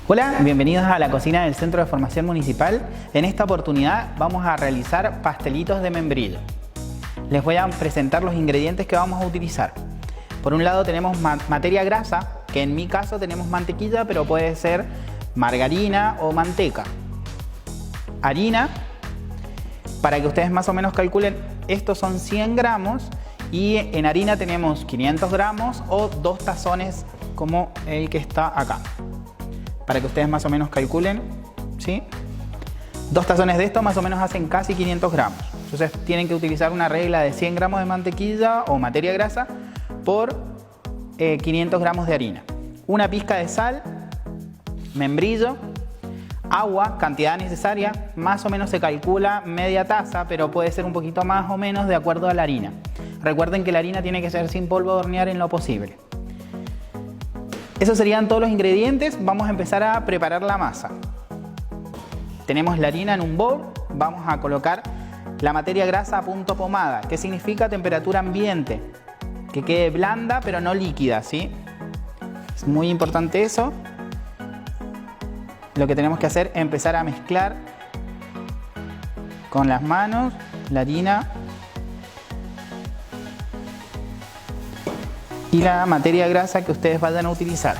Hola, bienvenidos a la cocina del Centro de Formación Municipal. En esta oportunidad vamos a realizar pastelitos de membrillo. Les voy a presentar los ingredientes que vamos a utilizar. Por un lado tenemos materia grasa, que en mi caso tenemos mantequilla, pero puede ser margarina o manteca. Harina, para que ustedes más o menos calculen, estos son 100 gramos y en harina tenemos 500 gramos o 2 tazones como el que está acá. Para que ustedes más o menos calculen, ¿sí? 2 tazones de esto más o menos hacen casi 500 gramos. Entonces tienen que utilizar una regla de 100 gramos de mantequilla o materia grasa por 500 gramos de harina. Una pizca de sal, membrillo, agua, cantidad necesaria, más o menos se calcula media taza, pero puede ser un poquito más o menos de acuerdo a la harina. Recuerden que la harina tiene que ser sin polvo de hornear en lo posible. Esos serían todos los ingredientes. Vamos a empezar a preparar la masa. Tenemos la harina en un bowl. Vamos a colocar la materia grasa a punto pomada, que significa temperatura ambiente, que quede blanda pero no líquida, ¿sí? Es muy importante eso. Lo que tenemos que hacer es empezar a mezclar con las manos la harina y la materia grasa que ustedes vayan a utilizar.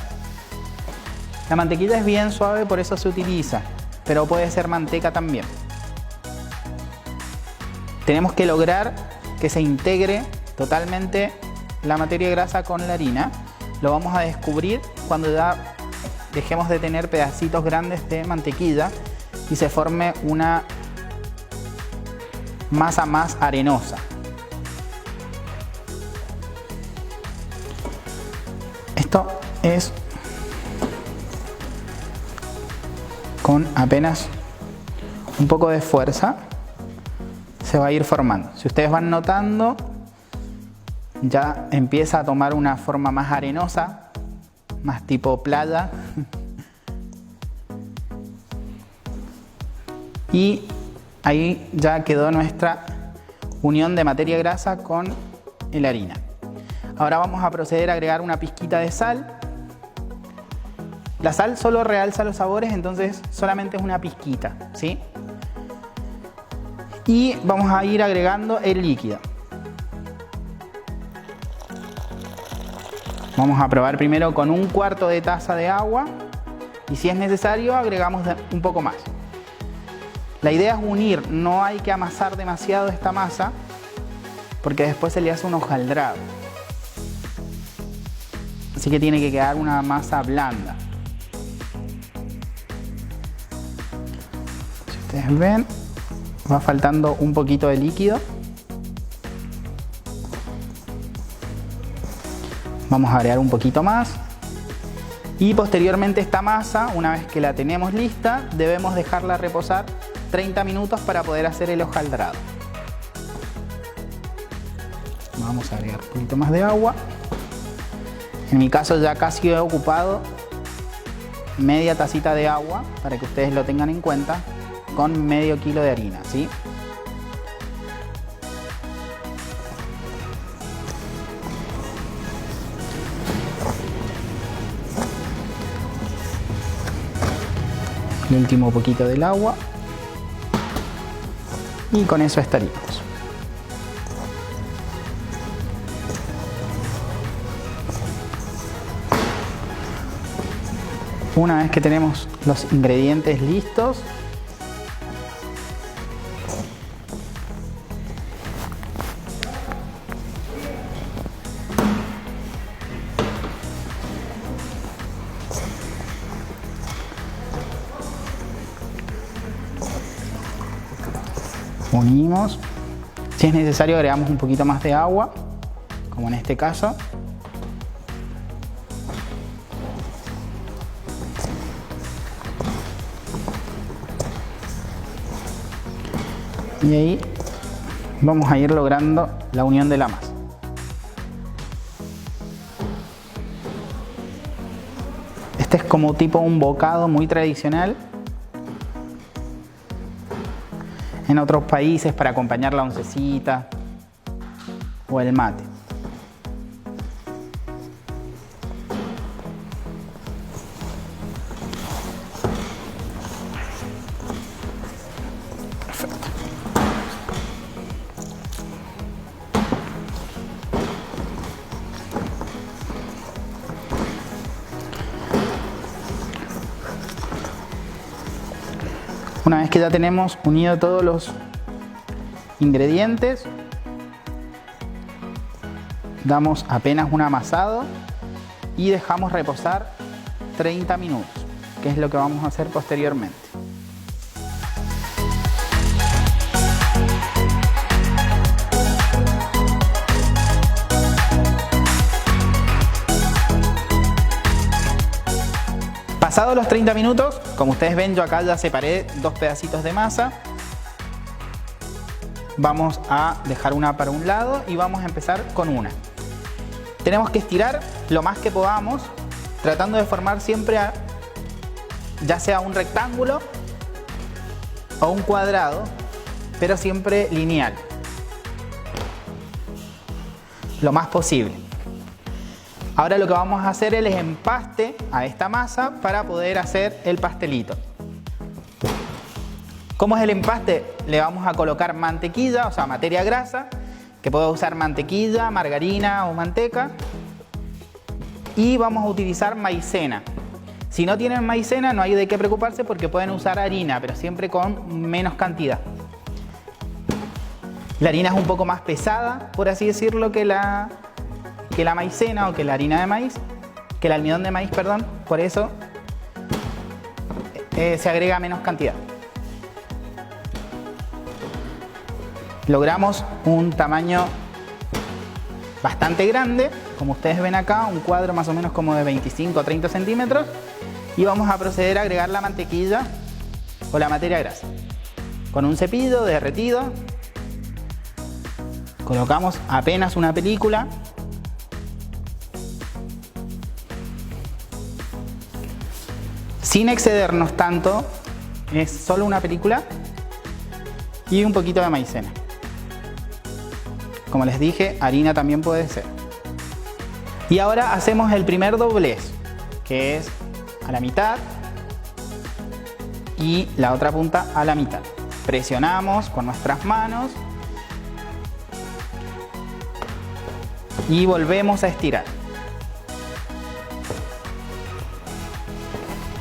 La mantequilla es bien suave, por eso se utiliza, pero puede ser manteca también. Tenemos que lograr que se integre totalmente la materia grasa con la harina. Lo vamos a descubrir cuando ya dejemos de tener pedacitos grandes de mantequilla y se forme una masa más arenosa. Esto es con apenas un poco de fuerza se va a ir formando. Si ustedes van notando, ya empieza a tomar una forma más arenosa, más tipo playa. Y ahí ya quedó nuestra unión de materia grasa con la harina. Ahora vamos a proceder a agregar una pizquita de sal. La sal solo realza los sabores, entonces solamente es una pizquita, ¿sí? Y vamos a ir agregando el líquido. Vamos a probar primero con 1/4 de taza de agua y si es necesario agregamos un poco más. La idea es unir, no hay que amasar demasiado esta masa porque después se le hace un hojaldrado. Así que tiene que quedar una masa blanda. Si ustedes ven, va faltando un poquito de líquido. Vamos a agregar un poquito más. Y posteriormente esta masa, una vez que la tenemos lista, debemos dejarla reposar 30 minutos para poder hacer el hojaldrado. Vamos a agregar un poquito más de agua. En mi caso ya casi he ocupado media tacita de agua, para que ustedes lo tengan en cuenta, con medio kilo de harina, ¿sí? El último poquito del agua y con eso estaríamos. Una vez que tenemos los ingredientes listos, unimos. Si es necesario agregamos un poquito más de agua, como en este caso. Y ahí vamos a ir logrando la unión de la masa. Este es como tipo un bocado muy tradicional. En otros países para acompañar la oncecita o el mate. Perfecto. Una vez que ya tenemos unido todos los ingredientes, damos apenas un amasado y dejamos reposar 30 minutos, que es lo que vamos a hacer posteriormente. Pasados los 30 minutos, como ustedes ven, yo acá ya separé 2 pedacitos de masa. Vamos a dejar una para un lado y vamos a empezar con una. Tenemos que estirar lo más que podamos, tratando de formar siempre ya sea un rectángulo o un cuadrado, pero siempre lineal, lo más posible. Ahora lo que vamos a hacer es el empaste a esta masa para poder hacer el pastelito. ¿Cómo es el empaste? Le vamos a colocar mantequilla, o sea, materia grasa, que puedo usar mantequilla, margarina o manteca. Y vamos a utilizar maicena. Si no tienen maicena no hay de qué preocuparse porque pueden usar harina, pero siempre con menos cantidad. La harina es un poco más pesada, por así decirlo, que la maicena o que la harina de maíz, que el almidón de maíz, perdón, por eso se agrega menos cantidad. Logramos un tamaño bastante grande, como ustedes ven acá, un cuadro más o menos como de 25 o 30 centímetros, y vamos a proceder a agregar la mantequilla o la materia grasa. Con un cepillo derretido, colocamos apenas una película. Sin excedernos tanto, es solo una película y un poquito de maicena. Como les dije, harina también puede ser. Y ahora hacemos el primer doblez, que es a la mitad y la otra punta a la mitad. Presionamos con nuestras manos y volvemos a estirar.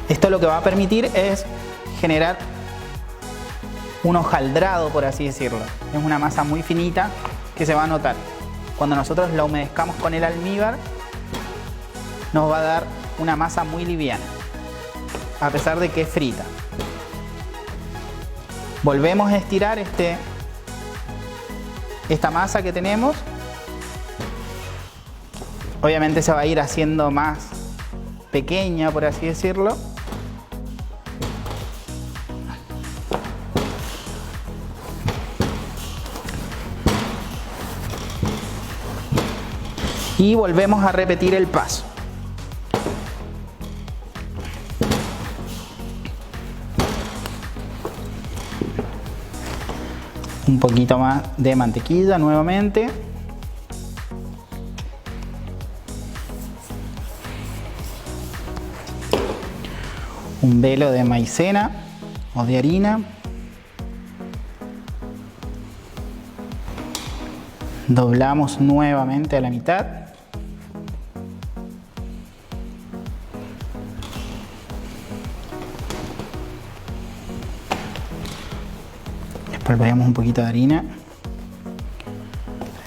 Esto lo que va a permitir es generar un hojaldrado, por así decirlo. Es una masa muy finita que se va a notar. Cuando nosotros la humedezcamos con el almíbar, nos va a dar una masa muy liviana, a pesar de que es frita. Volvemos a estirar esta masa que tenemos. Obviamente se va a ir haciendo más pequeña, por así decirlo. Y volvemos a repetir el paso. Un poquito más de mantequilla nuevamente. Un velo de maicena o de harina. Doblamos nuevamente a la mitad. Espolvoreamos un poquito de harina,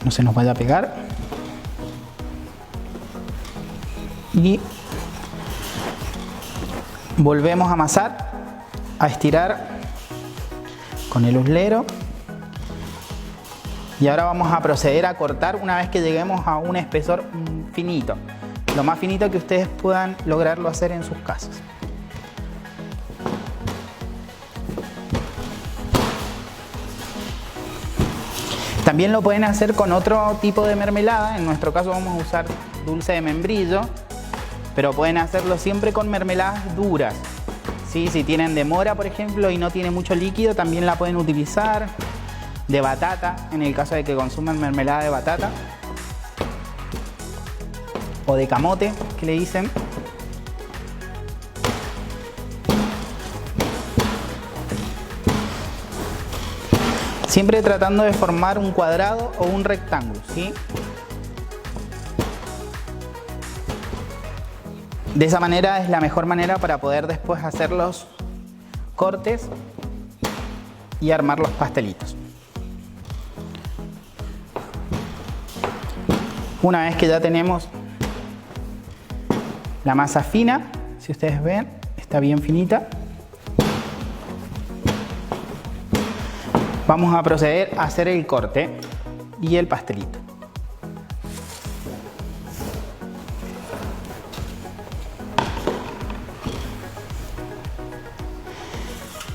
no se nos vaya a pegar. Y volvemos a amasar, a estirar con el uslero. Y ahora vamos a proceder a cortar una vez que lleguemos a un espesor finito, lo más finito que ustedes puedan lograrlo hacer en sus casas. También lo pueden hacer con otro tipo de mermelada. En nuestro caso vamos a usar dulce de membrillo, pero pueden hacerlo siempre con mermeladas duras. ¿Sí? Si tienen de mora, por ejemplo, y no tiene mucho líquido, también la pueden utilizar. De batata, en el caso de que consuman mermelada de batata. O de camote, que le dicen. Siempre tratando de formar un cuadrado o un rectángulo, ¿sí? De esa manera es la mejor manera para poder después hacer los cortes y armar los pastelitos. Una vez que ya tenemos la masa fina, si ustedes ven, está bien finita, vamos a proceder a hacer el corte y el pastelito.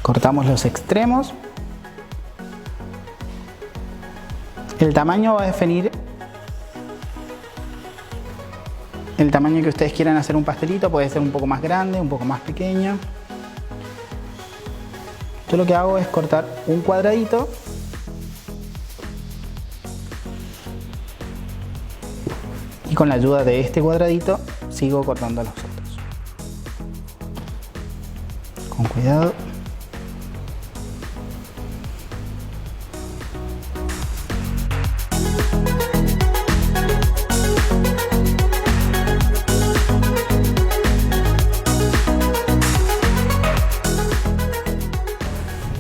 Cortamos los extremos. El tamaño va a definir el tamaño que ustedes quieran hacer un pastelito. Puede ser un poco más grande, un poco más pequeño. Yo lo que hago es cortar un cuadradito y con la ayuda de este cuadradito sigo cortando los otros. Con cuidado.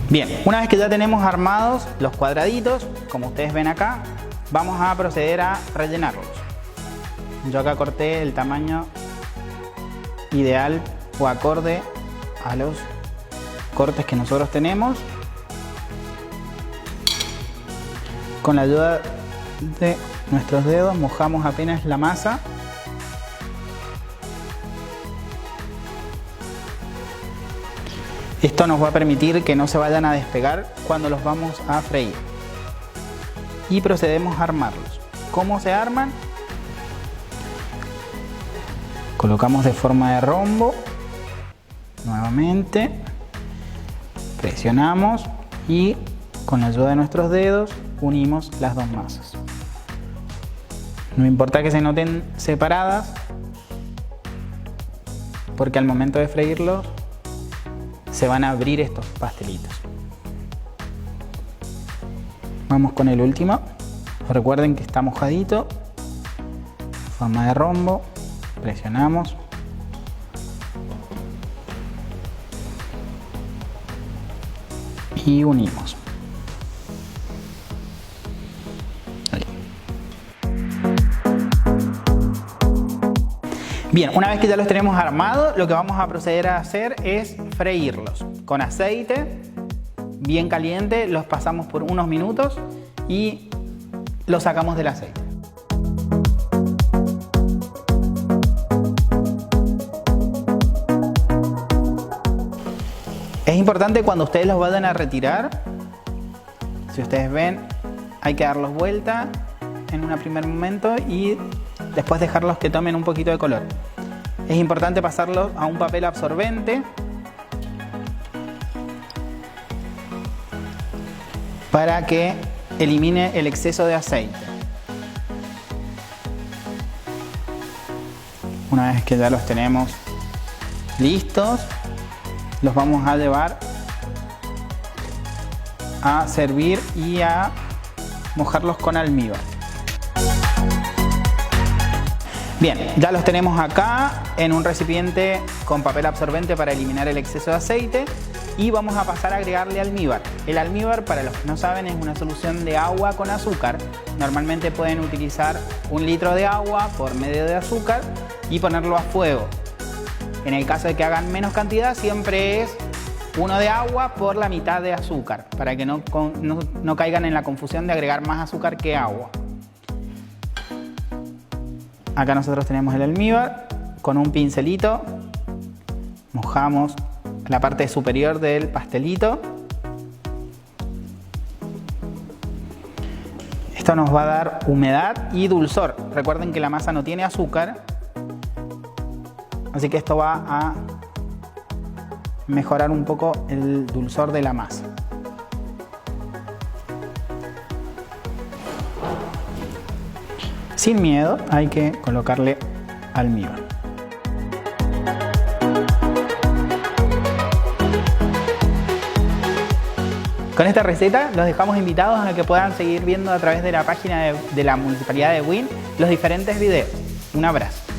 Bien, una vez que ya tenemos armados los cuadraditos, como ustedes ven acá, vamos a proceder a rellenarlos. Yo acá corté el tamaño ideal o acorde a los cortes que nosotros tenemos. Con la ayuda de nuestros dedos mojamos apenas la masa. Esto nos va a permitir que no se vayan a despegar cuando los vamos a freír. Y procedemos a armarlos. ¿Cómo se arman? Colocamos de forma de rombo. Nuevamente. Presionamos y con la ayuda de nuestros dedos unimos las dos masas. No importa que se noten separadas, porque al momento de freírlos se van a abrir estos pastelitos. Vamos con el último. Recuerden que está mojadito. Forma de rombo. Presionamos. Y unimos. Ahí. Bien, una vez que ya los tenemos armados, lo que vamos a proceder a hacer es freírlos con aceite bien caliente. Los pasamos por unos minutos y los sacamos del aceite. Es importante cuando ustedes los vayan a retirar, si ustedes ven, hay que darlos vuelta en un primer momento y después dejarlos que tomen un poquito de color. Es importante pasarlos a un papel absorbente para que elimine el exceso de aceite. Una vez que ya los tenemos listos, los vamos a llevar a servir y a mojarlos con almíbar. Bien, ya los tenemos acá en un recipiente con papel absorbente para eliminar el exceso de aceite y vamos a pasar a agregarle almíbar. El almíbar, para los que no saben, es una solución de agua con azúcar. Normalmente pueden utilizar 1 litro de agua por medio de azúcar y ponerlo a fuego. En el caso de que hagan menos cantidad, siempre es 1 de agua por la mitad de azúcar, para que no caigan en la confusión de agregar más azúcar que agua. Acá nosotros tenemos el almíbar. Con un pincelito mojamos la parte superior del pastelito. Esto nos va a dar humedad y dulzor. Recuerden que la masa no tiene azúcar, así que esto va a mejorar un poco el dulzor de la masa. Sin miedo, hay que colocarle almíbar. Con esta receta los dejamos invitados a que puedan seguir viendo a través de la página de la Municipalidad de Buin los diferentes videos. Un abrazo.